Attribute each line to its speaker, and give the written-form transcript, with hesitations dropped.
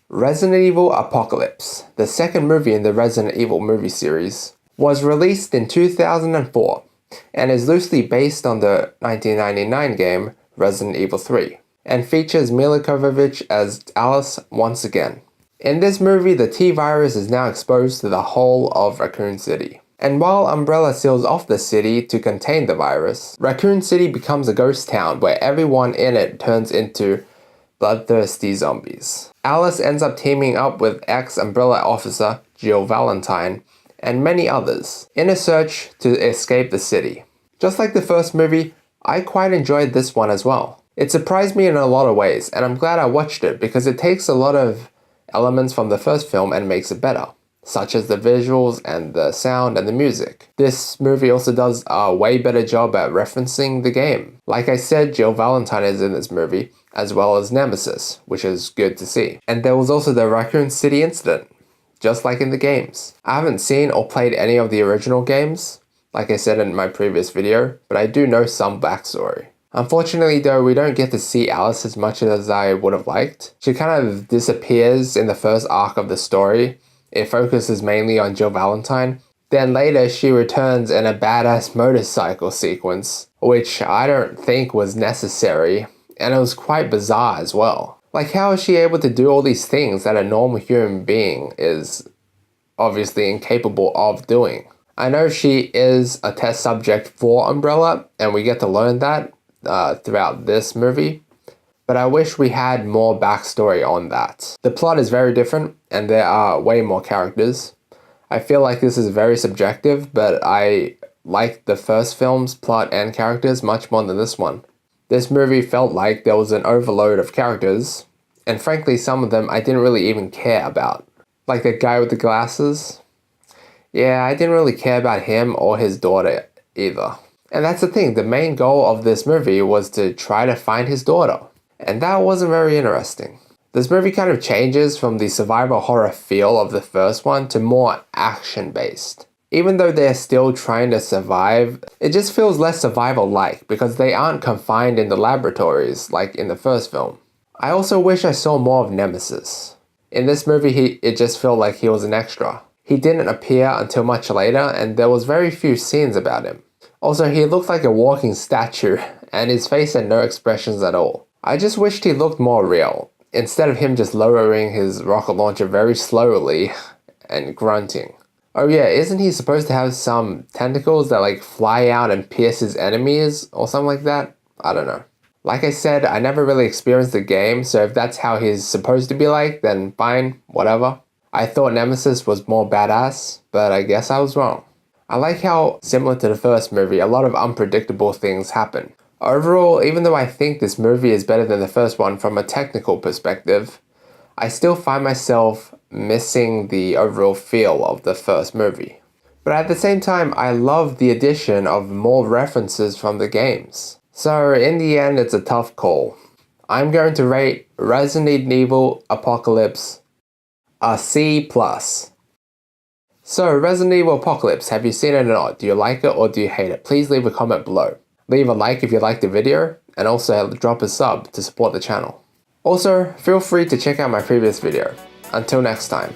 Speaker 1: Resident Evil Apocalypse, the second movie in the Resident Evil movie series, was released in 2004 and is loosely based on the 1999 game Resident Evil 3 and features Mila Jovovich as Alice once again. In this movie, the T-virus is now exposed to the whole of Raccoon City. And while Umbrella seals off the city to contain the virus, Raccoon City becomes a ghost town where everyone in it turns into bloodthirsty zombies. Alice ends up teaming up with ex-Umbrella officer Jill Valentine and many others in a search to escape the city. Just like the first movie, I quite enjoyed this one as well. It surprised me in a lot of ways, and I'm glad I watched it because it takes a lot of elements from the first film and makes it better, such as the visuals and the sound and the music. This movie also does a way better job at referencing the game. Like I said, Jill Valentine is in this movie, as well as Nemesis, which is good to see. And there was also the Raccoon City incident, just like in the games. I haven't seen or played any of the original games, like I said in my previous video, but I do know some backstory. Unfortunately though, we don't get to see Alice as much as I would have liked. She kind of disappears in the first arc of the story. It focuses mainly on Jill Valentine. Then later she returns in a badass motorcycle sequence, which I don't think was necessary, and it was quite bizarre as well. Like, how is she able to do all these things that a normal human being is obviously incapable of doing? I know she is a test subject for Umbrella, and we get to learn that throughout this movie, but I wish we had more backstory on that. The plot is very different, and there are way more characters. I feel like this is very subjective, but I like the first film's plot and characters much more than this one. This movie felt like there was an overload of characters, and frankly some of them I didn't really even care about. Like the guy with the glasses. Yeah, I didn't really care about him or his daughter either. And that's the thing, the main goal of this movie was to try to find his daughter. And that wasn't very interesting. This movie kind of changes from the survival horror feel of the first one to more action-based. Even though they're still trying to survive, it just feels less survival-like because they aren't confined in the laboratories like in the first film. I also wish I saw more of Nemesis. In this movie, it just felt like he was an extra. He didn't appear until much later, and there was very few scenes about him. Also, he looked like a walking statue, and his face had no expressions at all. I just wished he looked more real, instead of him just lowering his rocket launcher very slowly and grunting. Oh yeah, isn't he supposed to have some tentacles that like fly out and pierce his enemies or something like that? I don't know. Like I said, I never really experienced the game, so if that's how he's supposed to be like, then fine, whatever. I thought Nemesis was more badass, but I guess I was wrong. I like how, similar to the first movie, a lot of unpredictable things happen. Overall, even though I think this movie is better than the first one from a technical perspective, I still find myself missing the overall feel of the first movie. But at the same time, I love the addition of more references from the games. So in the end, it's a tough call. I'm going to rate Resident Evil Apocalypse a C+. So, Resident Evil Apocalypse, have you seen it or not? Do you like it or do you hate it? Please leave a comment below. Leave a like if you liked the video, and also drop a sub to support the channel. Also, feel free to check out my previous video. Until next time.